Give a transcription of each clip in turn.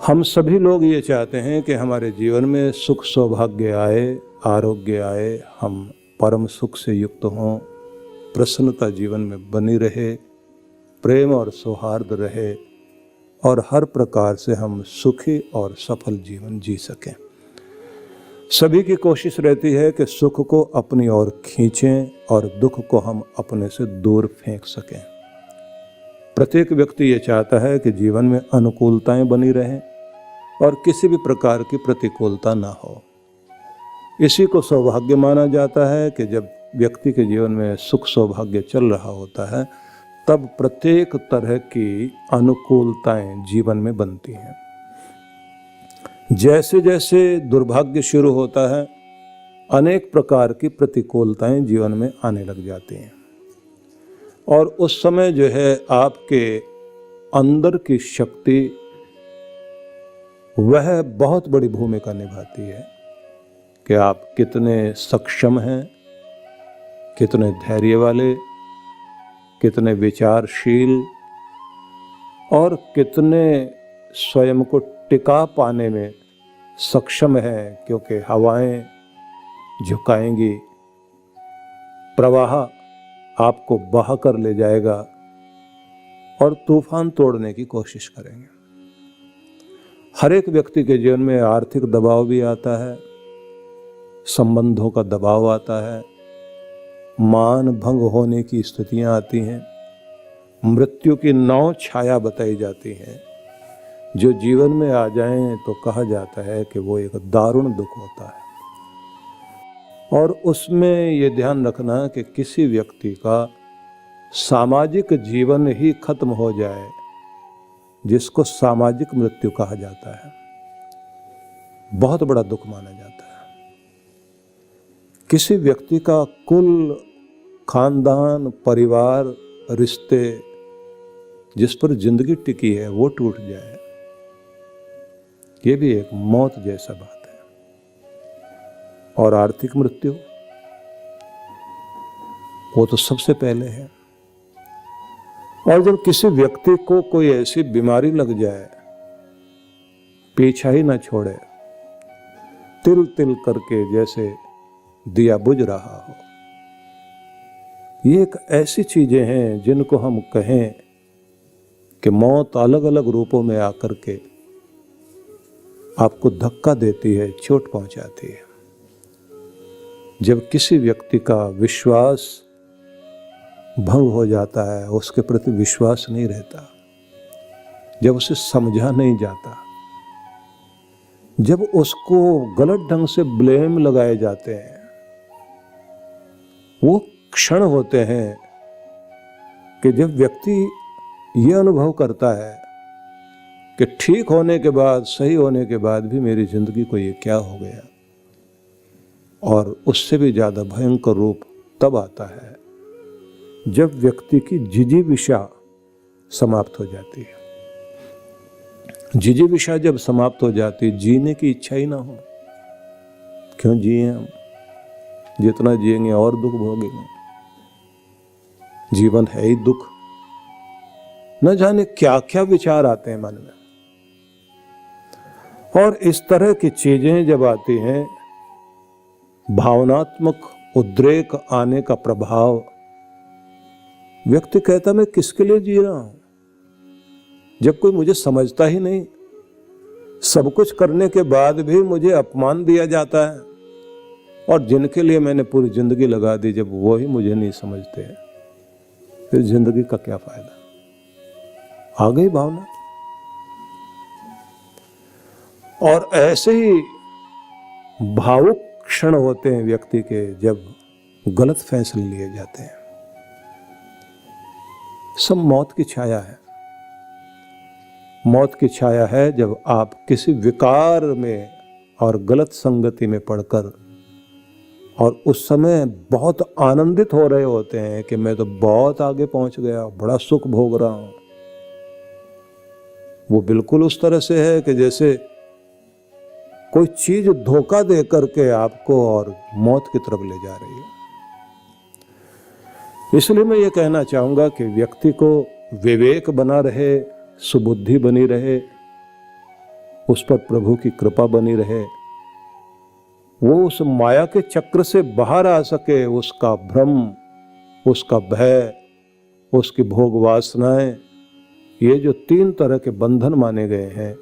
हम सभी लोग ये चाहते हैं कि हमारे जीवन में सुख सौभाग्य आए, आरोग्य आए, हम परम सुख से युक्त हों, प्रसन्नता जीवन में बनी रहे, प्रेम और सौहार्द रहे और हर प्रकार से हम सुखी और सफल जीवन जी सकें। सभी की कोशिश रहती है कि सुख को अपनी ओर खींचें और दुख को हम अपने से दूर फेंक सकें। प्रत्येक व्यक्ति ये चाहता है कि जीवन में अनुकूलताएं बनी रहें और किसी भी प्रकार की प्रतिकूलता ना हो। इसी को सौभाग्य माना जाता है कि जब व्यक्ति के जीवन में सुख सौभाग्य चल रहा होता है तब प्रत्येक तरह की अनुकूलताएं जीवन में बनती हैं। जैसे जैसे दुर्भाग्य शुरू होता है अनेक प्रकार की प्रतिकूलताएं जीवन में आने लग जाती हैं और उस समय जो है आपके अंदर की शक्ति वह बहुत बड़ी भूमिका निभाती है कि आप कितने सक्षम हैं, कितने धैर्य वाले, कितने विचारशील और कितने स्वयं को टिका पाने में सक्षम हैं, क्योंकि हवाएं झुकाएंगी, प्रवाह आपको बहा कर ले जाएगा और तूफान तोड़ने की कोशिश करेंगे। हर एक व्यक्ति के जीवन में आर्थिक दबाव भी आता है, संबंधों का दबाव आता है, मान भंग होने की स्थितियां आती हैं, मृत्यु की 9 छाया बताई जाती हैं जो जीवन में आ जाएं तो कहा जाता है कि वो एक दारुण दुख होता है। और उसमें ये ध्यान रखना कि किसी व्यक्ति का सामाजिक जीवन ही खत्म हो जाए, जिसको सामाजिक मृत्यु कहा जाता है, बहुत बड़ा दुख माना जाता है। किसी व्यक्ति का कुल, खानदान, परिवार, रिश्ते जिस पर जिंदगी टिकी है वो टूट जाए, ये भी एक मौत जैसा बात है। और आर्थिक मृत्यु वो तो सबसे पहले है। और जब किसी व्यक्ति को कोई ऐसी बीमारी लग जाए, पीछा ही ना छोड़े, तिल तिल करके जैसे दिया बुझ रहा हो, ये एक ऐसी चीजें हैं जिनको हम कहें कि मौत अलग अलग रूपों में आकर के आपको धक्का देती है, चोट पहुंचाती है। जब किसी व्यक्ति का विश्वास भंग हो जाता है, उसके प्रति विश्वास नहीं रहता, जब उसे समझा नहीं जाता, जब उसको गलत ढंग से ब्लेम लगाए जाते हैं, वो क्षण होते हैं कि जब व्यक्ति ये अनुभव करता है कि ठीक होने के बाद, सही होने के बाद भी मेरी जिंदगी को ये क्या हो गया। और उससे भी ज्यादा भयंकर रूप तब आता है जब व्यक्ति की जिजीविषा समाप्त हो जाती है। जिजीविषा जब समाप्त हो जाती है, जीने की इच्छा ही ना हो। क्यों जिए हम? जितना जिएंगे और दुख भोगेंगे। जीवन है ही दुख। न जाने क्या क्या विचार आते हैं मन में। और इस तरह की चीजें जब आती हैं, भावनात्मक उद्रेक आने का प्रभाव, व्यक्ति कहता मैं किसके लिए जी रहा हूं, जब कोई मुझे समझता ही नहीं, सब कुछ करने के बाद भी मुझे अपमान दिया जाता है, और जिनके लिए मैंने पूरी जिंदगी लगा दी, जब वो ही मुझे नहीं समझते हैं, फिर जिंदगी का क्या फायदा। आ गई भावना। और ऐसे ही भावुक क्षण होते हैं व्यक्ति के जब गलत फैसले लिए जाते हैं। सब मौत की छाया है। मौत की छाया है जब आप किसी विकार में और गलत संगति में पड़कर, और उस समय बहुत आनंदित हो रहे होते हैं कि मैं तो बहुत आगे पहुंच गया, बड़ा सुख भोग रहा हूं। वो बिल्कुल उस तरह से है कि जैसे कोई चीज धोखा दे करके आपको और मौत की तरफ ले जा रही है। इसलिए मैं ये कहना चाहूंगा कि व्यक्ति को विवेक बना रहे, सुबुद्धि बनी रहे, उस पर प्रभु की कृपा बनी रहे, वो उस माया के चक्र से बाहर आ सके, उसका भ्रम, उसका भय, उसकी भोग वासनाएं, ये जो 3 तरह के बंधन माने गए हैं,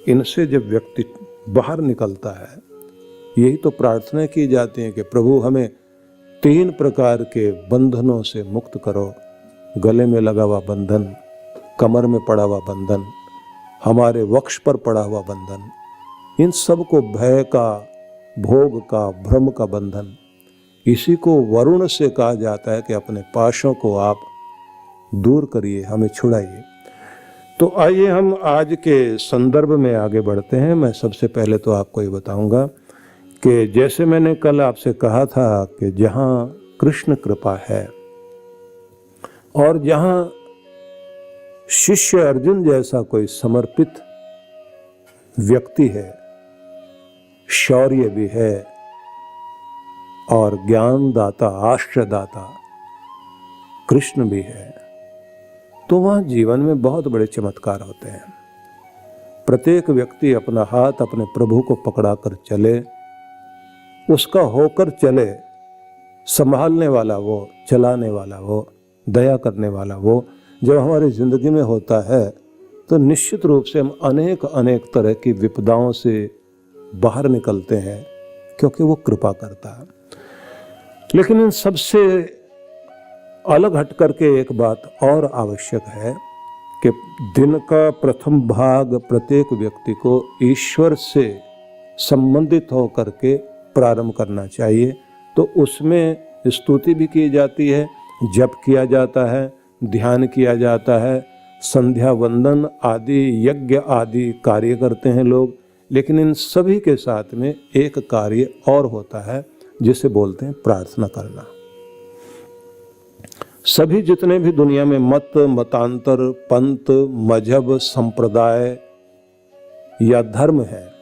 इनसे जब व्यक्ति बाहर निकलता है, यही तो प्रार्थना की जाती है कि प्रभु हमें 3 प्रकार के बंधनों से मुक्त करो। गले में लगा हुआ बंधन, कमर में पड़ा हुआ बंधन, हमारे वक्ष पर पड़ा हुआ बंधन, इन सब को भय का, भोग का, भ्रम का बंधन, इसी को वरुण से कहा जाता है कि अपने पाशों को आप दूर करिए, हमें छुड़ाइए। तो आइए हम आज के संदर्भ में आगे बढ़ते हैं। मैं सबसे पहले तो आपको ये बताऊंगा कि जैसे मैंने कल आपसे कहा था कि जहाँ कृष्ण कृपा है और जहाँ शिष्य अर्जुन जैसा कोई समर्पित व्यक्ति है, शौर्य भी है और ज्ञानदाता, आश्रयदाता कृष्ण भी है, तो वहाँ जीवन में बहुत बड़े चमत्कार होते हैं। प्रत्येक व्यक्ति अपना हाथ अपने प्रभु को पकड़ा कर चले, उसका होकर चले, संभालने वाला वो, चलाने वाला वो, दया करने वाला वो जब हमारी जिंदगी में होता है तो निश्चित रूप से हम अनेक अनेक तरह की विपदाओं से बाहर निकलते हैं, क्योंकि वो कृपा करता है। लेकिन इन सबसे अलग हट करके एक बात और आवश्यक है कि दिन का प्रथम भाग प्रत्येक व्यक्ति को ईश्वर से संबंधित होकर के प्रारंभ करना चाहिए। तो उसमें स्तुति भी की जाती है, जप किया जाता है, ध्यान किया जाता है, संध्या वंदन आदि, यज्ञ आदि कार्य करते हैं लोग। लेकिन इन सभी के साथ में एक कार्य और होता है जिसे बोलते हैं प्रार्थना करना। सभी जितने भी दुनिया में मत, मतांतर, पंथ, मजहब, संप्रदाय या धर्म है,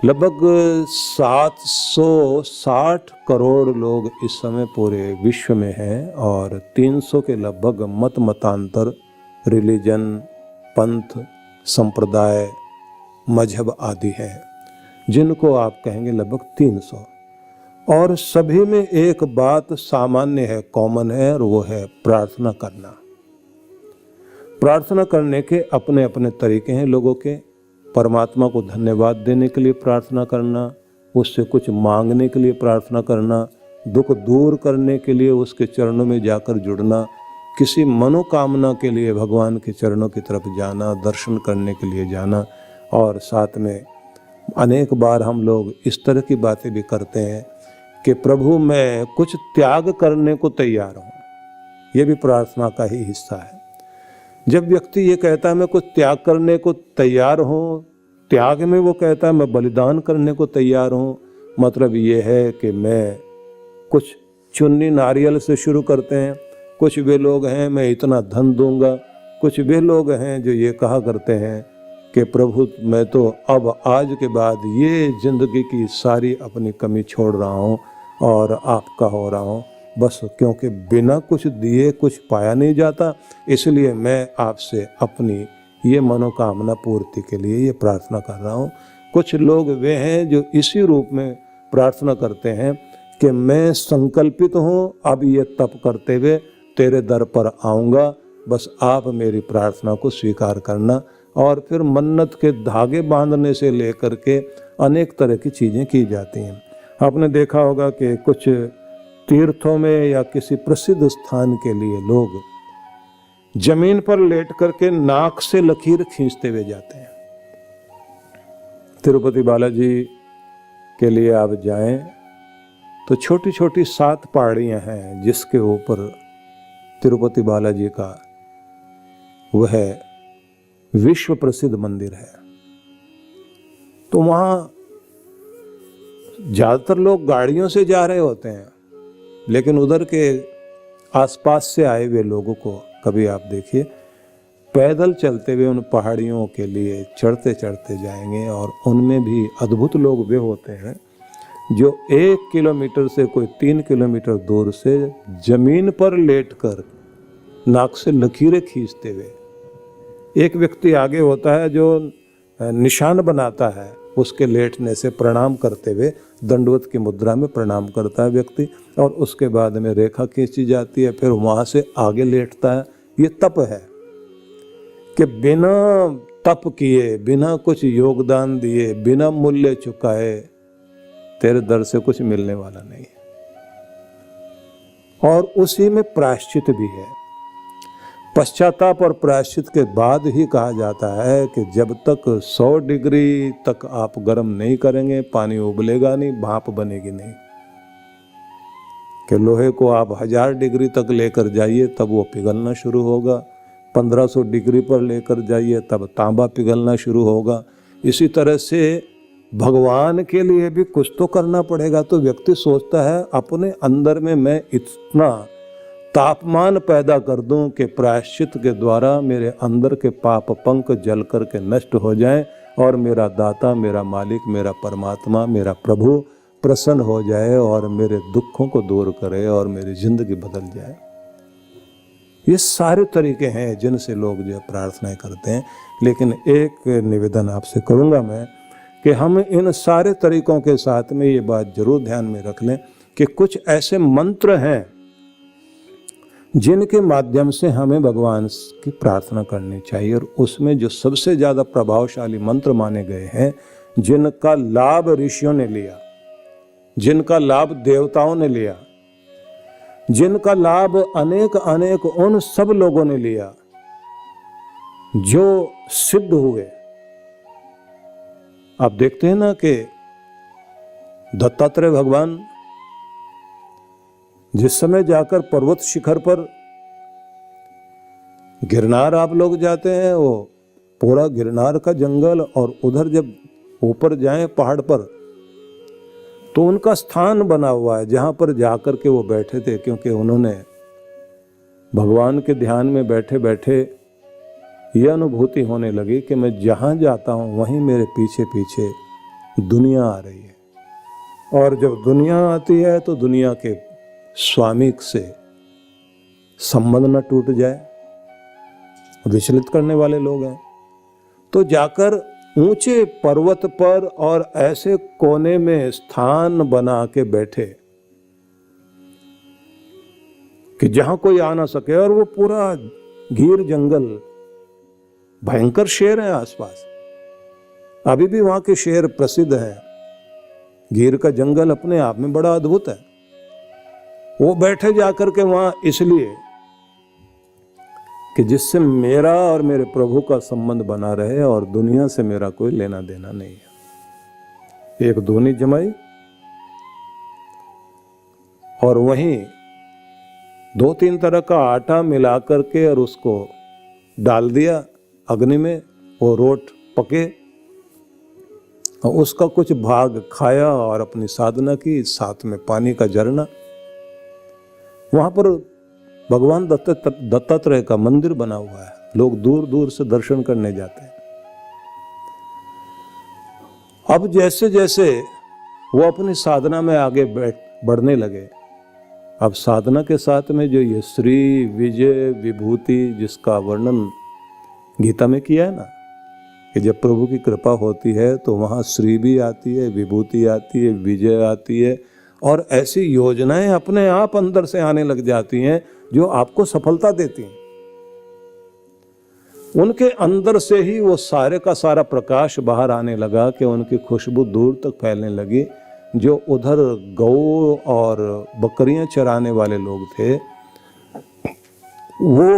लगभग 760 करोड़ लोग इस समय पूरे विश्व में हैं और 300 के लगभग मत, मतांतर, रिलीजन, पंथ, संप्रदाय, मजहब आदि हैं, जिनको आप कहेंगे लगभग 300। और सभी में एक बात सामान्य है, कॉमन है, और वो है प्रार्थना करना। प्रार्थना करने के अपने अपने तरीके हैं लोगों के। परमात्मा को धन्यवाद देने के लिए प्रार्थना करना, उससे कुछ मांगने के लिए प्रार्थना करना, दुख दूर करने के लिए उसके चरणों में जाकर जुड़ना, किसी मनोकामना के लिए भगवान के चरणों की तरफ जाना, दर्शन करने के लिए जाना। और साथ में अनेक बार हम लोग इस तरह की बातें भी करते हैं कि प्रभु मैं कुछ त्याग करने को तैयार हूँ। ये भी प्रार्थना का ही हिस्सा है। जब व्यक्ति ये कहता है मैं कुछ त्याग करने को तैयार हूँ, त्याग में वो कहता है मैं बलिदान करने को तैयार हूँ, मतलब ये है कि मैं कुछ चुन्नी नारियल से शुरू करते हैं। कुछ वे लोग हैं मैं इतना धन दूंगा, कुछ वे लोग हैं जो ये कहा करते हैं कि प्रभु मैं तो अब आज के बाद ये जिंदगी की सारी अपनी कमी छोड़ रहा हूँ और आपका हो रहा हूँ, बस क्योंकि बिना कुछ दिए कुछ पाया नहीं जाता, इसलिए मैं आपसे अपनी ये मनोकामना पूर्ति के लिए ये प्रार्थना कर रहा हूँ। कुछ लोग वे हैं जो इसी रूप में प्रार्थना करते हैं कि मैं संकल्पित हूँ अब ये तप करते हुए तेरे दर पर आऊँगा, बस आप मेरी प्रार्थना को स्वीकार करना। और फिर मन्नत के धागे बांधने से लेकर के अनेक तरह की चीज़ें की जाती हैं। आपने देखा होगा कि कुछ तीर्थों में या किसी प्रसिद्ध स्थान के लिए लोग जमीन पर लेट करके नाक से लकीर खींचते हुए जाते हैं। तिरुपति बालाजी के लिए आप जाएं तो छोटी छोटी 7 पहाड़ियां हैं जिसके ऊपर तिरुपति बालाजी का वह विश्व प्रसिद्ध मंदिर है। तो वहाँ ज़्यादातर लोग गाड़ियों से जा रहे होते हैं, लेकिन उधर के आसपास से आए हुए लोगों को कभी आप देखिए पैदल चलते हुए उन पहाड़ियों के लिए चढ़ते चढ़ते जाएंगे। और उनमें भी अद्भुत लोग वे होते हैं जो 1 किलोमीटर से कोई 3 किलोमीटर दूर से जमीन पर लेटकर नाक से लकीरें खींचते हुए, एक व्यक्ति आगे होता है जो निशान बनाता है, उसके लेटने से प्रणाम करते हुए दंडवत की मुद्रा में प्रणाम करता है व्यक्ति, और उसके बाद में रेखा खींची जाती है, फिर वहाँ से आगे लेटता है। ये तप है कि बिना तप किए, बिना कुछ योगदान दिए, बिना मूल्य चुकाए तेरे दर से कुछ मिलने वाला नहीं है। और उसी में प्रायश्चित भी है। पश्चाताप और प्रायश्चित के बाद ही कहा जाता है कि जब तक 100 डिग्री तक आप गर्म नहीं करेंगे, पानी उबलेगा नहीं, भाप बनेगी नहीं। कि लोहे को आप 1000 डिग्री तक लेकर जाइए तब वो पिघलना शुरू होगा, 1500 डिग्री पर लेकर जाइए तब तांबा पिघलना शुरू होगा। इसी तरह से भगवान के लिए भी कुछ तो करना पड़ेगा। तो व्यक्ति सोचता है अपने अंदर में मैं इतना तापमान पैदा कर दूं कि प्रायश्चित के द्वारा मेरे अंदर के पाप पंख जल कर के नष्ट हो जाएं और मेरा दाता, मेरा मालिक, मेरा परमात्मा, मेरा प्रभु प्रसन्न हो जाए और मेरे दुखों को दूर करे और मेरी जिंदगी बदल जाए। ये सारे तरीके हैं जिनसे लोग जो प्रार्थनाएं करते हैं। लेकिन एक निवेदन आपसे करूंगा मैं कि हम इन सारे तरीकों के साथ में ये बात जरूर ध्यान में रख लें कि कुछ ऐसे मंत्र हैं जिनके माध्यम से हमें भगवान की प्रार्थना करनी चाहिए। और उसमें जो सबसे ज़्यादा प्रभावशाली मंत्र माने गए हैं, जिनका लाभ ऋषियों ने लिया, जिनका लाभ देवताओं ने लिया, जिनका लाभ अनेक अनेक उन सब लोगों ने लिया जो सिद्ध हुए। आप देखते हैं ना कि दत्तात्रेय भगवान जिस समय जाकर पर्वत शिखर पर, गिरनार आप लोग जाते हैं, वो पूरा गिरनार का जंगल, और उधर जब ऊपर जाएं पहाड़ पर तो उनका स्थान बना हुआ है जहां पर जाकर के वो बैठे थे, क्योंकि उन्होंने भगवान के ध्यान में बैठे बैठे यह अनुभूति होने लगी कि मैं जहां जाता हूं वहीं मेरे पीछे पीछे दुनिया आ रही है। और जब दुनिया आती है तो दुनिया के स्वामी से संबंध न टूट जाए, विचलित करने वाले लोग हैं। तो जाकर ऊंचे पर्वत पर और ऐसे कोने में स्थान बना के बैठे कि जहां कोई आ ना सके, और वो पूरा घीर जंगल, भयंकर शेर है आसपास, अभी भी वहां के शेर प्रसिद्ध हैं। घीर का जंगल अपने आप में बड़ा अद्भुत है। वो बैठे जाकर के वहां इसलिए कि जिससे मेरा और मेरे प्रभु का संबंध बना रहे और दुनिया से मेरा कोई लेना देना नहीं है। एक धूनी जमाई और वहीं 2-3 तरह का आटा मिला करके और उसको डाल दिया अग्नि में, वो रोट पके और उसका कुछ भाग खाया और अपनी साधना की, साथ में पानी का झरना। वहां पर भगवान दत्तात्रेय का मंदिर बना हुआ है, लोग दूर दूर से दर्शन करने जाते हैं। अब जैसे जैसे वो अपनी साधना में आगे बढ़ने लगे, अब साधना के साथ में जो ये श्री विजय विभूति जिसका वर्णन गीता में किया है ना, कि जब प्रभु की कृपा होती है तो वहाँ श्री भी आती है, विभूति आती है, विजय आती है, और ऐसी योजनाएं अपने आप अंदर से आने लग जाती हैं जो आपको सफलता देती हैं। उनके अंदर से ही वो सारे का सारा प्रकाश बाहर आने लगा कि उनकी खुशबू दूर तक फैलने लगी। जो उधर गौ और बकरियां चराने वाले लोग थे वो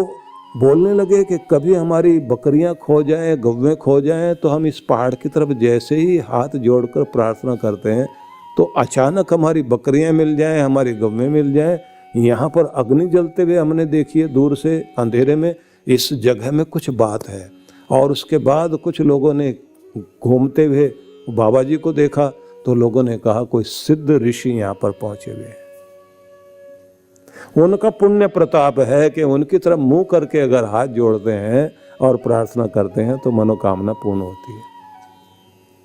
बोलने लगे कि कभी हमारी बकरियां खो जाएं, गौवें खो जाएं तो हम इस पहाड़ की तरफ जैसे ही हाथ जोड़कर प्रार्थना करते हैं तो अचानक हमारी बकरियां मिल जाएं, हमारी गौवें मिल जाएं। यहाँ पर अग्नि जलते हुए हमने देखी है दूर से अंधेरे में, इस जगह में कुछ बात है। और उसके बाद कुछ लोगों ने घूमते हुए बाबा जी को देखा तो लोगों ने कहा कोई सिद्ध ऋषि यहाँ पर पहुंचे हुए हैं। उनका पुण्य प्रताप है कि उनकी तरफ मुंह करके अगर हाथ जोड़ते हैं और प्रार्थना करते हैं तो मनोकामना पूर्ण होती है।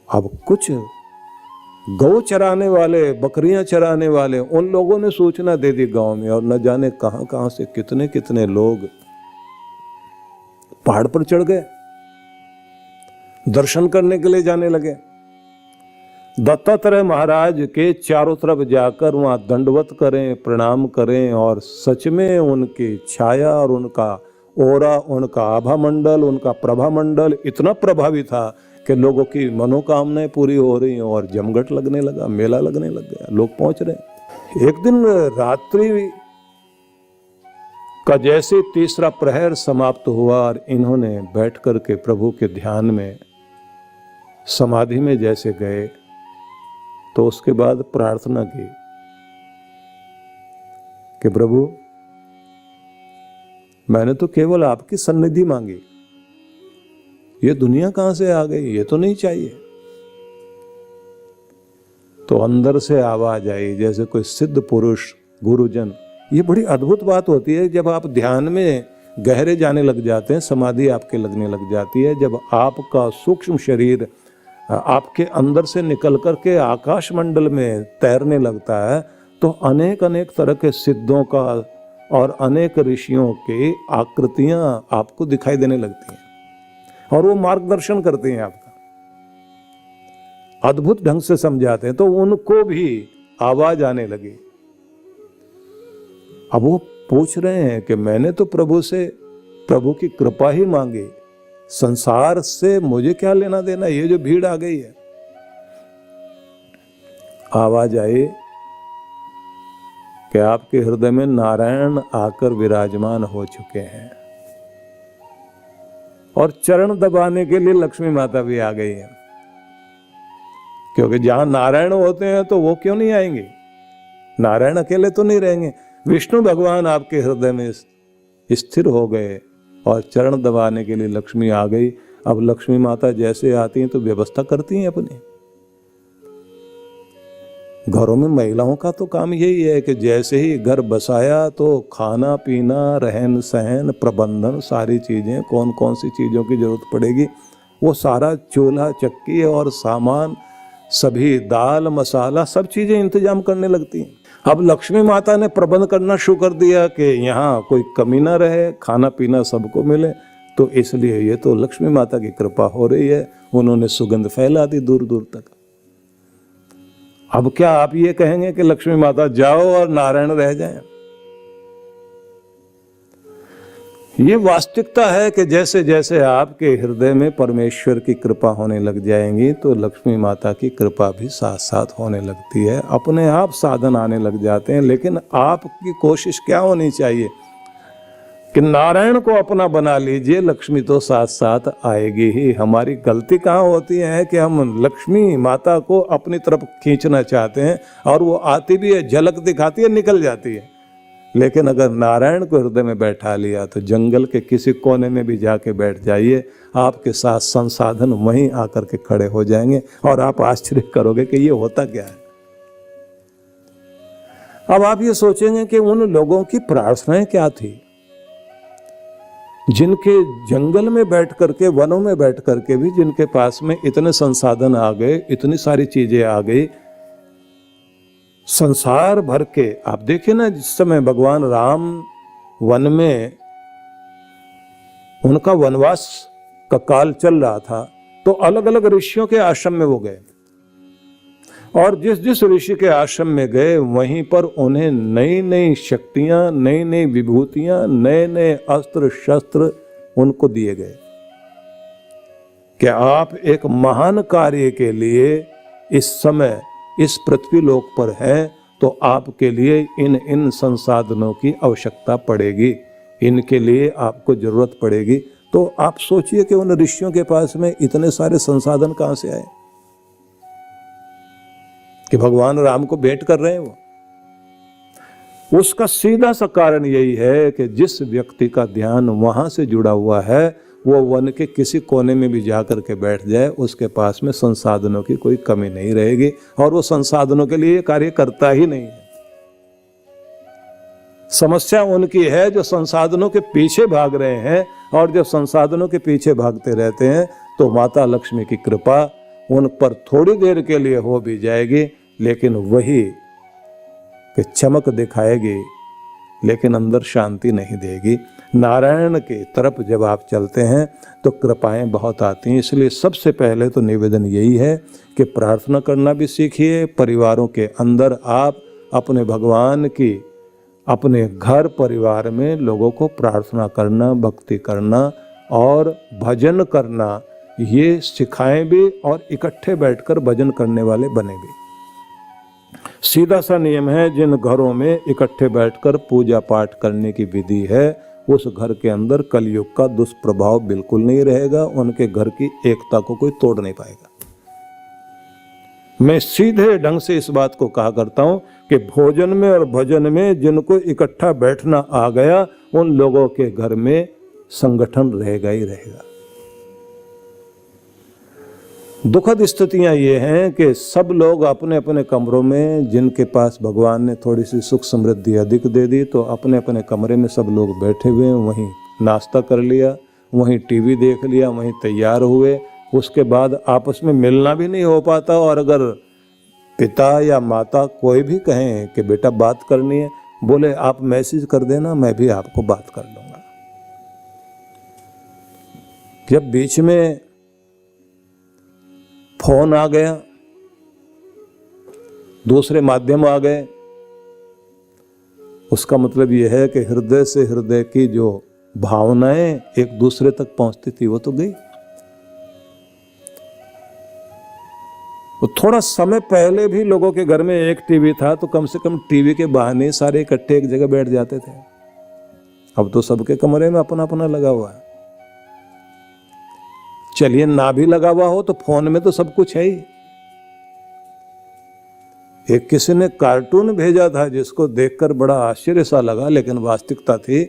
अब कुछ गौ चराने वाले, बकरियां चराने वाले, उन लोगों ने सूचना दे दी गांव में, और न जाने कहां कहां से कितने कितने लोग पहाड़ पर चढ़ गए। दर्शन करने के लिए जाने लगे। दत्तात्रेय महाराज के चारों तरफ जाकर वहां दंडवत करें, प्रणाम करें, और सच में उनकी छाया और उनका ओरा, उनका आभा मंडल, उनका प्रभा मंडल इतना प्रभावी था कि लोगों की मनोकामनाएं पूरी हो रही और जमघट लगने लगा, मेला लगने लग गया, लोग पहुंच रहे। एक दिन रात्रि का जैसे तीसरा प्रहर समाप्त हुआ और इन्होंने बैठ करके प्रभु के ध्यान में समाधि में जैसे गए, तो उसके बाद प्रार्थना की कि प्रभु मैंने तो केवल आपकी सन्निधि मांगी, ये दुनिया कहां से आ गई, ये तो नहीं चाहिए। तो अंदर से आवाज आई जैसे कोई सिद्ध पुरुष, गुरुजन। ये बड़ी अद्भुत बात होती है जब आप ध्यान में गहरे जाने लग जाते हैं, समाधि आपके लगने लग जाती है। जब आपका सूक्ष्म शरीर आपके अंदर से निकल करके आकाश मंडल में तैरने लगता है, तो अनेक अनेक तरह के सिद्धों का और अनेक ऋषियों की आकृतियां आपको दिखाई देने लगती हैं और वो मार्गदर्शन करते हैं, आपका अद्भुत ढंग से समझाते हैं। तो उनको भी आवाज आने लगी। अब वो पूछ रहे हैं कि मैंने तो प्रभु से प्रभु की कृपा ही मांगी, संसार से मुझे क्या लेना देना, ये जो भीड़ आ गई है। आवाज आई कि आपके हृदय में नारायण आकर विराजमान हो चुके हैं और चरण दबाने के लिए लक्ष्मी माता भी आ गई है, क्योंकि जहां नारायण होते हैं तो वो क्यों नहीं आएंगे, नारायण अकेले तो नहीं रहेंगे। विष्णु भगवान आपके हृदय में स्थिर हो गए और चरण दबाने के लिए लक्ष्मी आ गई। अब लक्ष्मी माता जैसे आती हैं तो व्यवस्था करती हैं अपनी। घरों में महिलाओं का तो काम यही है कि जैसे ही घर बसाया तो खाना पीना, रहन सहन, प्रबंधन, सारी चीजें, कौन कौन सी चीजों की जरूरत पड़ेगी, वो सारा चूल्हा चक्की और सामान, सभी दाल मसाला, सब चीजें इंतजाम करने लगती हैं। अब लक्ष्मी माता ने प्रबंध करना शुरू कर दिया कि यहाँ कोई कमी ना रहे, खाना पीना सबको मिले। तो इसलिए ये तो लक्ष्मी माता की कृपा हो रही है, उन्होंने सुगंध फैला दी दूर दूर तक। अब क्या आप ये कहेंगे कि लक्ष्मी माता जाओ और नारायण रह जाएं? ये वास्तविकता है कि जैसे जैसे आपके हृदय में परमेश्वर की कृपा होने लग जाएंगी तो लक्ष्मी माता की कृपा भी साथ साथ होने लगती है, अपने आप साधन आने लग जाते हैं। लेकिन आपकी कोशिश क्या होनी चाहिए कि नारायण को अपना बना लीजिए, लक्ष्मी तो साथ साथ आएगी ही। हमारी गलती कहाँ होती है कि हम लक्ष्मी माता को अपनी तरफ खींचना चाहते हैं और वो आती भी है, झलक दिखाती है, निकल जाती है। लेकिन अगर नारायण को हृदय में बैठा लिया तो जंगल के किसी कोने में भी जाके बैठ जाइए, आपके साथ संसाधन वहीं आकर के खड़े हो जाएंगे और आप आश्चर्य करोगे कि ये होता क्या है। अब आप ये सोचेंगे कि उन लोगों की प्रार्थनाएं क्या थी जिनके जंगल में बैठ करके, वनों में बैठ करके भी जिनके पास में इतने संसाधन आ गए, इतनी सारी चीजें आ गई, संसार भर के। आप देखिए ना, जिस समय भगवान राम वन में उनका वनवास का काल चल रहा था तो अलग अलग ऋषियों के आश्रम में वो गए और जिस जिस ऋषि के आश्रम में गए वहीं पर उन्हें नई नई शक्तियां, नई नई विभूतियां, नए नए अस्त्र शस्त्र उनको दिए गए कि आप एक महान कार्य के लिए इस समय इस पृथ्वी लोक पर है तो आपके लिए इन इन संसाधनों की आवश्यकता पड़ेगी, इनके लिए आपको जरूरत पड़ेगी। तो आप सोचिए कि उन ऋषियों के पास में इतने सारे संसाधन कहां से आए कि भगवान राम को भेंट कर रहे हैं वो। उसका सीधा सा कारण यही है कि जिस व्यक्ति का ध्यान वहां से जुड़ा हुआ है वो वन के किसी कोने में भी जाकर के बैठ जाए, उसके पास में संसाधनों की कोई कमी नहीं रहेगी और वो संसाधनों के लिए कार्य करता ही नहीं है। समस्या उनकी है जो संसाधनों के पीछे भाग रहे हैं, और जब संसाधनों के पीछे भागते रहते हैं तो माता लक्ष्मी की कृपा उन पर थोड़ी देर के लिए हो भी जाएगी, लेकिन वही कि चमक दिखाएगी लेकिन अंदर शांति नहीं देगी। नारायण की तरफ जब आप चलते हैं तो कृपाएं बहुत आती हैं। इसलिए सबसे पहले तो निवेदन यही है कि प्रार्थना करना भी सीखिए। परिवारों के अंदर आप अपने भगवान की, अपने घर परिवार में लोगों को प्रार्थना करना, भक्ति करना और भजन करना ये सिखाएं भी, और इकट्ठे बैठकर भजन करने वाले बने भी। सीधा सा नियम है, जिन घरों में इकट्ठे बैठकर पूजा पाठ करने की विधि है उस घर के अंदर कलयुग का दुष्प्रभाव बिल्कुल नहीं रहेगा, उनके घर की एकता को कोई तोड़ नहीं पाएगा। मैं सीधे ढंग से इस बात को कहा करता हूं कि भोजन में और भजन में जिनको इकट्ठा बैठना आ गया उन लोगों के घर में संगठन रहेगा ही रहेगा। दुखद स्थितियां ये हैं कि सब लोग अपने अपने कमरों में, जिनके पास भगवान ने थोड़ी सी सुख समृद्धि अधिक दे दी, तो अपने अपने कमरे में सब लोग बैठे हुए हैं, वहीं नाश्ता कर लिया, वहीं टीवी देख लिया, वहीं तैयार हुए, उसके बाद आपस में मिलना भी नहीं हो पाता। और अगर पिता या माता कोई भी कहें कि बेटा बात करनी है, बोले आप मैसेज कर देना, मैं भी आपको बात कर लूँगा। जब बीच में फोन आ गया, दूसरे माध्यम आ गए, उसका मतलब यह है कि हृदय से हृदय की जो भावनाएं एक दूसरे तक पहुंचती थी वो तो गई। तो थोड़ा समय पहले भी लोगों के घर में एक टीवी था तो कम से कम टीवी के बहाने सारे इकट्ठे एक जगह बैठ जाते थे। अब तो सबके कमरे में अपना अपना लगा हुआ है। चलिए ना भी लगा हुआ हो तो फोन में तो सब कुछ है ही। एक किसी ने कार्टून भेजा था जिसको देखकर बड़ा आश्चर्य सा लगा, लेकिन वास्तविकता थी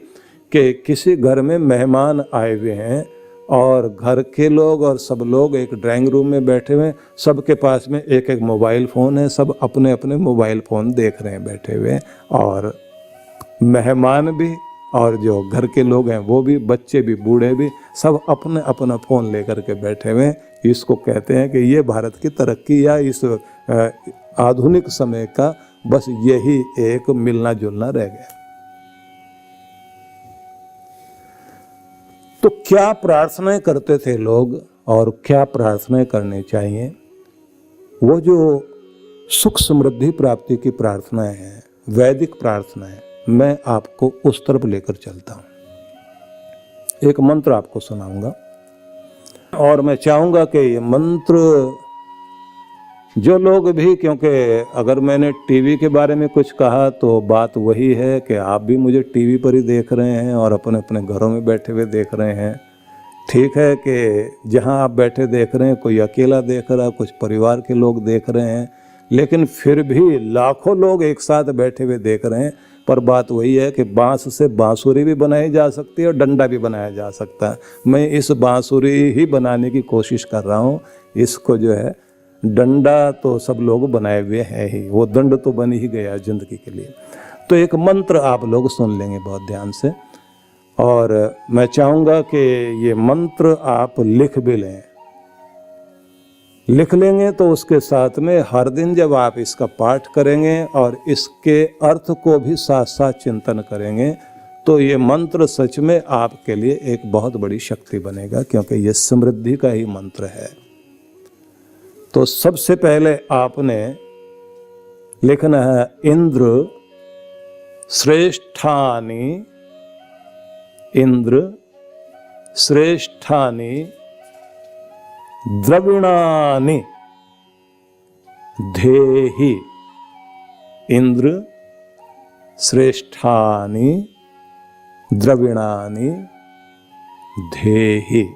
कि किसी घर में मेहमान आए हुए हैं और घर के लोग और सब लोग एक ड्राइंग रूम में बैठे हुए हैं, सबके पास में एक एक मोबाइल फ़ोन है, सब अपने अपने मोबाइल फ़ोन देख रहे हैं बैठे हुए, और मेहमान भी और जो घर के लोग हैं वो भी, बच्चे भी, बूढ़े भी, सब अपने अपना फ़ोन लेकर के बैठे हुए हैं। इसको कहते हैं कि ये भारत की तरक्की या इस आधुनिक समय का बस यही एक मिलना जुलना रह गया। तो क्या प्रार्थनाएं करते थे लोग और क्या प्रार्थनाएं करनी चाहिए? वो जो सुख समृद्धि प्राप्ति की प्रार्थनाएं हैं, वैदिक प्रार्थनाएं, मैं आपको उस तरफ लेकर चलता हूं। एक मंत्र आपको सुनाऊंगा और मैं चाहूंगा कि ये मंत्र जो लोग भी, क्योंकि अगर मैंने टीवी के बारे में कुछ कहा तो बात वही है कि आप भी मुझे टीवी पर ही देख रहे हैं और अपने अपने घरों में बैठे हुए देख रहे हैं। ठीक है कि जहां आप बैठे देख रहे हैं, कोई अकेला देख रहा है, कुछ परिवार के लोग देख रहे हैं, लेकिन फिर भी लाखों लोग एक साथ बैठे हुए देख रहे हैं। पर बात वही है कि बांस से बांसुरी भी बनाई जा सकती है और डंडा भी बनाया जा सकता है। मैं इस बांसुरी ही बनाने की कोशिश कर रहा हूँ। इसको जो है, डंडा तो सब लोग बनाए हुए हैं ही, वो दंड तो बन ही गया जिंदगी के लिए। तो एक मंत्र आप लोग सुन लेंगे बहुत ध्यान से, और मैं चाहूँगा कि ये मंत्र आप लिख भी लें। लिख लेंगे तो उसके साथ में हर दिन जब आप इसका पाठ करेंगे और इसके अर्थ को भी साथ साथ चिंतन करेंगे तो ये मंत्र सच में आपके लिए एक बहुत बड़ी शक्ति बनेगा, क्योंकि ये समृद्धि का ही मंत्र है। तो सबसे पहले आपने लिखना है, इंद्र श्रेष्ठानि, इंद्र श्रेष्ठानि द्रविणानि धेहि, इंद्र श्रेष्ठानि द्रविणानि धेहि।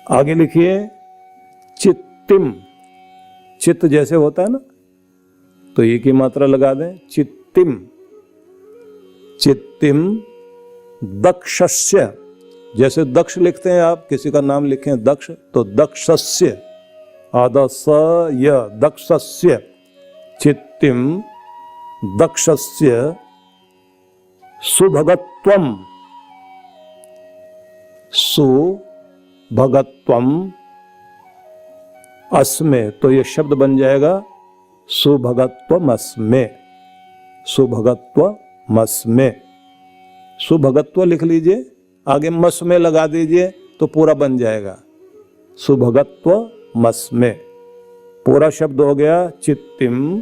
आगे लिखिए, चित्तिम, चित्त जैसे होता है ना, तो ये की मात्रा लगा दें, चित्तिम, चित्तिम दक्षस्य, जैसे दक्ष लिखते हैं आप, किसी का नाम लिखें दक्ष तो दक्षस्य, आदस्य दक्षस्य, चित्तिम दक्षस्य सुभगत्वम, सुभगत्वम अस्मे, तो ये शब्द बन जाएगा सुभगत्वम अस्मे, सुभगत्वम अस्मे। सुभगत्व लिख लीजिए, आगे मस में लगा दीजिए तो पूरा बन जाएगा। सुभगत्व मस में पूरा शब्द हो गया चित्तिम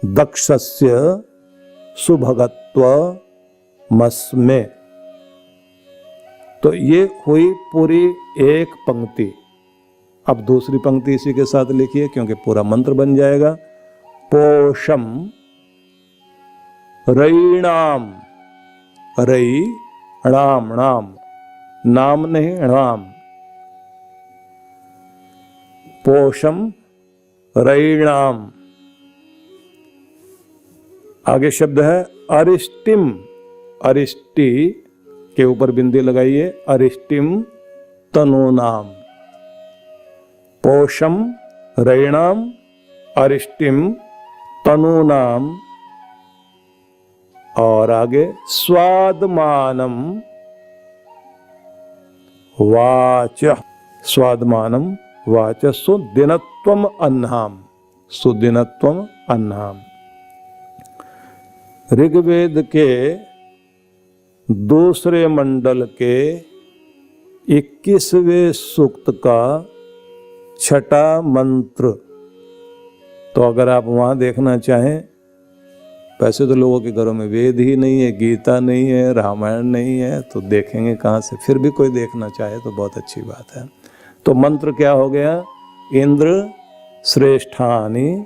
दक्षस्य सुभगत्व मस में। तो ये हुई पूरी एक पंक्ति। अब दूसरी पंक्ति इसी के साथ लिखिए क्योंकि पूरा मंत्र बन जाएगा। पोषम रईणाम, रई णाम, नाम नाम नहीं णाम, पोषम रईणाम। आगे शब्द है अरिष्टिम, अरिष्टि के ऊपर बिंदी लगाइए, अरिष्टिम तनूनाम। पोषम रईणाम अरिष्टिम तनूनाम। और आगे स्वादमानम वाच, स्वादमानम वाच सुदिनत्वम अन्नाम, सुदिनत्वम अन्नाम। ऋग्वेद के दूसरे मंडल के 21वें सूक्त का छठा मंत्र। तो अगर आप वहां देखना चाहें, वैसे तो लोगों के घरों में वेद ही नहीं है, गीता नहीं है, रामायण नहीं है, तो देखेंगे कहाँ से। फिर भी कोई देखना चाहे तो बहुत अच्छी बात है। तो मंत्र क्या हो गया? इंद्र श्रेष्ठानि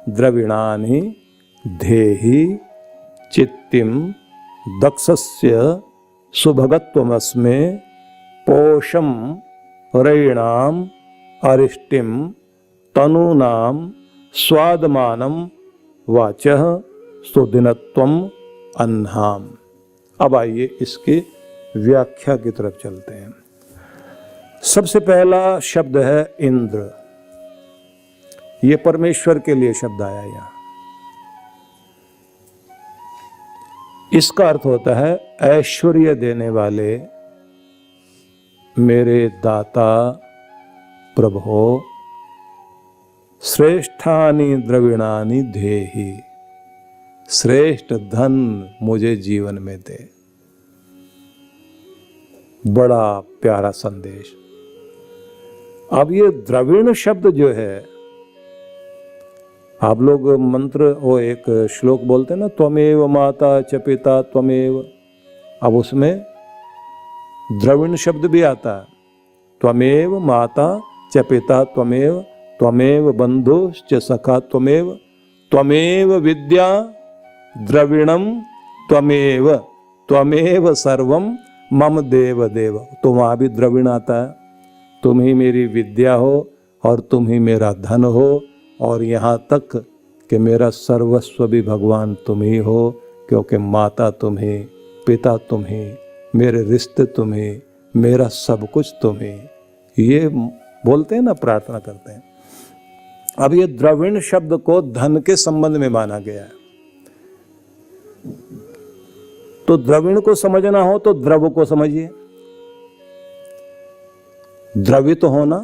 द्रविणानि धेहि चित्तिम दक्षस्य सुभगत्वमस्मे पोषम रईणाम अरिष्टिम तनूनाम स्वादमानम वाचः सुदिनत्वम अन्नाम। अब आइए इसकी व्याख्या की तरफ चलते हैं। सबसे पहला शब्द है इंद्र। ये परमेश्वर के लिए शब्द आया यहाँ। इसका अर्थ होता है ऐश्वर्य देने वाले, मेरे दाता प्रभो। श्रेष्ठानि द्रविणानि धेहि, श्रेष्ठ धन मुझे जीवन में दे। बड़ा प्यारा संदेश। अब ये द्रविण शब्द जो है, आप लोग मंत्र वो एक श्लोक बोलते हैं ना, त्वमेव माता च पिता त्वमेव। अब उसमें द्रविण शब्द भी आता है। त्वमेव माता च पिता त्वमेव, त्वमेव बंधुश्च सखा त्वमेव, त्वमेव विद्या द्रविणम त्वमेव, त्वमेव सर्वम मम देव देव। तो वहां भी द्रविण आता है। तुम ही मेरी विद्या हो और तुम ही मेरा धन हो, और यहाँ तक कि मेरा सर्वस्व भी भगवान तुम ही हो, क्योंकि माता तुम ही, पिता तुम ही, मेरे रिश्ते तुम ही, मेरा सब कुछ तुम ही। ये बोलते हैं ना, प्रार्थना करते हैं। अब ये द्रविण शब्द को धन के संबंध में माना गया है। तो द्रविण को समझना हो तो द्रव को समझिए। द्रवित होना,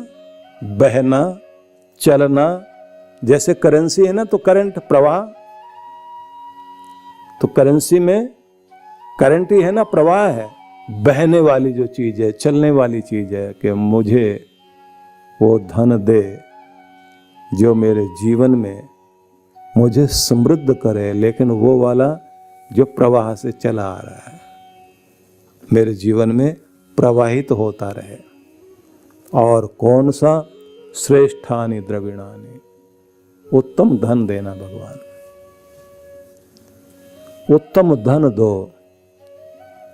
बहना, चलना। जैसे करेंसी है ना, तो करंट प्रवाह, तो करेंसी में करंट ही है ना, प्रवाह है। बहने वाली जो चीज है, चलने वाली चीज है कि मुझे वो धन दे जो मेरे जीवन में मुझे समृद्ध करे, लेकिन वो वाला जो प्रवाह से चला आ रहा है, मेरे जीवन में प्रवाहित होता रहे। और कौन सा? श्रेष्ठानि द्रविणानि, उत्तम धन देना भगवान। उत्तम धन दो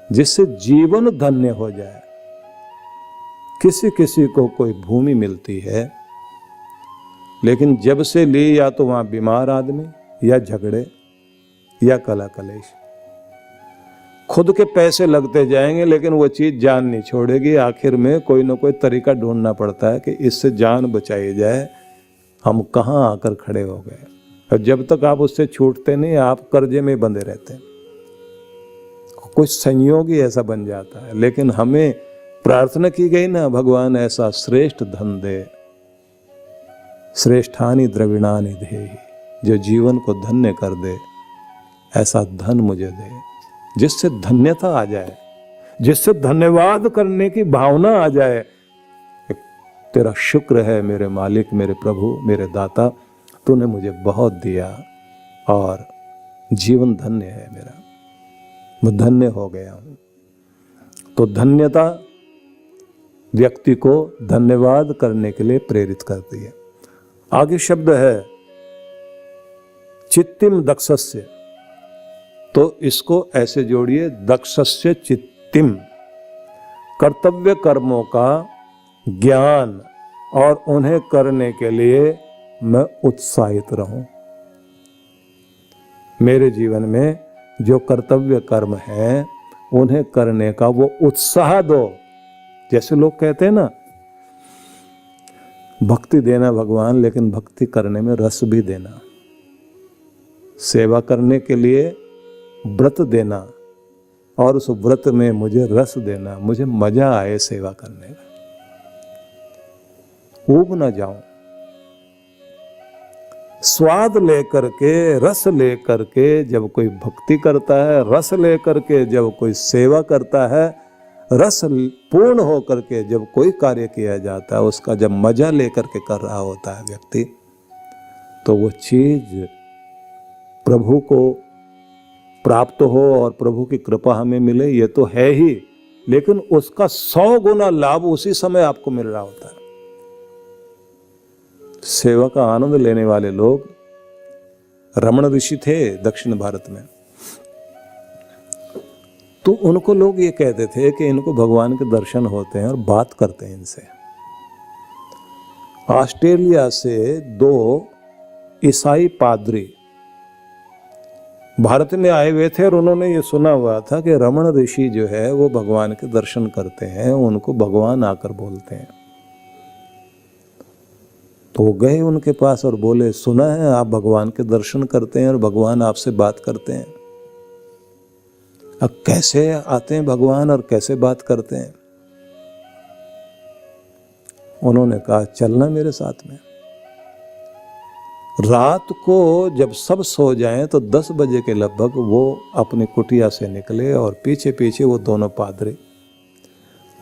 जिससे जीवन धन्य हो जाए। किसी किसी को कोई भूमि मिलती है, लेकिन जब से ली या तो वहां बीमार आदमी, या झगड़े, या कला कलेश। खुद के पैसे लगते जाएंगे लेकिन वो चीज जान नहीं छोड़ेगी। आखिर में कोई ना कोई तरीका ढूंढना पड़ता है कि इससे जान बचाई जाए। हम कहाँ आकर खड़े हो गए। और जब तक आप उससे छूटते नहीं, आप कर्जे में बंधे रहते हैं। कुछ संयोग ही ऐसा बन जाता है। लेकिन हमें प्रार्थना की गई ना, भगवान ऐसा श्रेष्ठ धन दे, श्रेष्ठानि द्रविणानि धेहि, जो जीवन को धन्य कर दे, ऐसा धन मुझे दे। जिससे धन्यता आ जाए, जिससे धन्यवाद करने की भावना आ जाए। तेरा शुक्र है मेरे मालिक, मेरे प्रभु, मेरे दाता, तूने मुझे बहुत दिया और जीवन धन्य है मेरा, मैं धन्य हो गया हूं। तो धन्यता व्यक्ति को धन्यवाद करने के लिए प्रेरित करती है। आगे शब्द है चित्तिम दक्षस्य, तो इसको ऐसे जोड़िए, दक्षस्य चित्तिम, कर्तव्य कर्मों का ज्ञान और उन्हें करने के लिए मैं उत्साहित रहूं। मेरे जीवन में जो कर्तव्य कर्म है उन्हें करने का वो उत्साह दो। जैसे लोग कहते हैं ना, भक्ति देना भगवान, लेकिन भक्ति करने में रस भी देना, सेवा करने के लिए व्रत देना और उस व्रत में मुझे रस देना, मुझे मजा आए सेवा करने का, ऊब ना जाऊं। स्वाद लेकर के, रस लेकर के जब कोई भक्ति करता है, रस लेकर के जब कोई सेवा करता है, रस पूर्ण होकर के जब कोई कार्य किया जाता है, उसका जब मजा लेकर के कर रहा होता है व्यक्ति, तो वो चीज प्रभु को प्राप्त हो और प्रभु की कृपा हमें मिले, ये तो है ही, लेकिन उसका 100 गुना लाभ उसी समय आपको मिल रहा होता है। सेवा का आनंद लेने वाले लोग रमण ऋषि थे दक्षिण भारत में, तो उनको लोग ये कहते थे कि इनको भगवान के दर्शन होते हैं और बात करते हैं इनसे। ऑस्ट्रेलिया से 2 ईसाई पादरी भारत में आए हुए थे और उन्होंने ये सुना हुआ था कि रमण ऋषि जो है वो भगवान के दर्शन करते हैं, उनको भगवान आकर बोलते हैं। तो वो गए उनके पास और बोले, सुना है आप भगवान के दर्शन करते हैं और भगवान आपसे बात करते हैं। अब कैसे आते हैं भगवान और कैसे बात करते हैं? उन्होंने कहा, चलना मेरे साथ में। रात को जब सब सो जाएं तो 10 बजे के लगभग वो अपनी कुटिया से निकले और पीछे पीछे वो दोनों पादरी,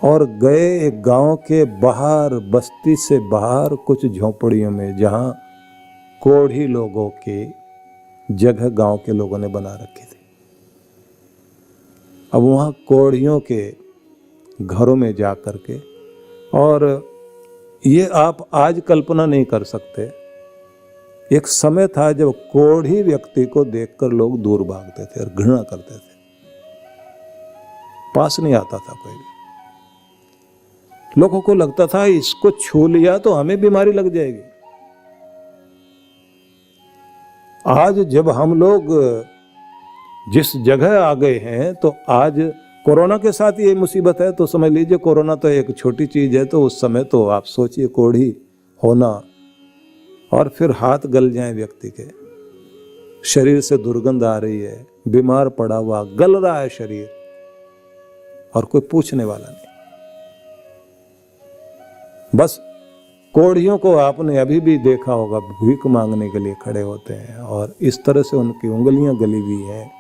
और गए एक गांव के बाहर, बस्ती से बाहर कुछ झोपड़ियों में, जहां कोढ़ी लोगों की जगह गांव के लोगों ने बना रखी थी। अब वहां कोढ़ियों के घरों में जा करके, और ये आप आज कल्पना नहीं कर सकते, एक समय था जब कोढ़ी व्यक्ति को देखकर लोग दूर भागते थे और घृणा करते थे, पास नहीं आता था कोई भी। लोगों को लगता था इसको छू लिया तो हमें बीमारी लग जाएगी। आज जब हम लोग जिस जगह आ गए हैं, तो आज कोरोना के साथ ये मुसीबत है, तो समझ लीजिए कोरोना तो एक छोटी चीज है, तो उस समय तो आप सोचिए कोढ़ी होना और फिर हाथ गल जाए व्यक्ति के, शरीर से दुर्गंध आ रही है, बीमार पड़ा हुआ, गल रहा है शरीर, और कोई पूछने वाला नहीं। बस कोढ़ियों को आपने अभी भी देखा होगा, भीख मांगने के लिए खड़े होते हैं और इस तरह से उनकी उंगलियां गली हुई हैं,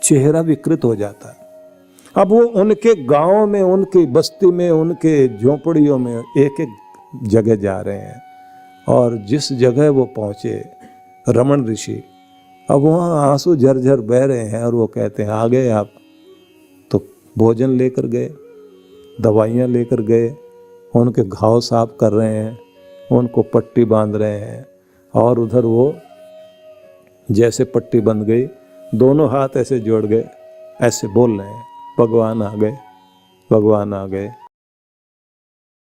चेहरा विकृत हो जाता है। अब वो उनके गांव में, उनकी बस्ती में, उनके झोपड़ियों में एक एक जगह जा रहे हैं, और जिस जगह वो पहुंचे रमण ऋषि, अब वहाँ आंसू झरझर बह रहे हैं और वो कहते हैं, आ गए आप? तो भोजन लेकर गए, दवाइयाँ लेकर गए, उनके घाव साफ कर रहे हैं, उनको पट्टी बांध रहे हैं, और उधर वो जैसे पट्टी बंध गई, दोनों हाथ ऐसे जोड़ गए, ऐसे बोल रहे हैं, भगवान आ गए, भगवान आ गए।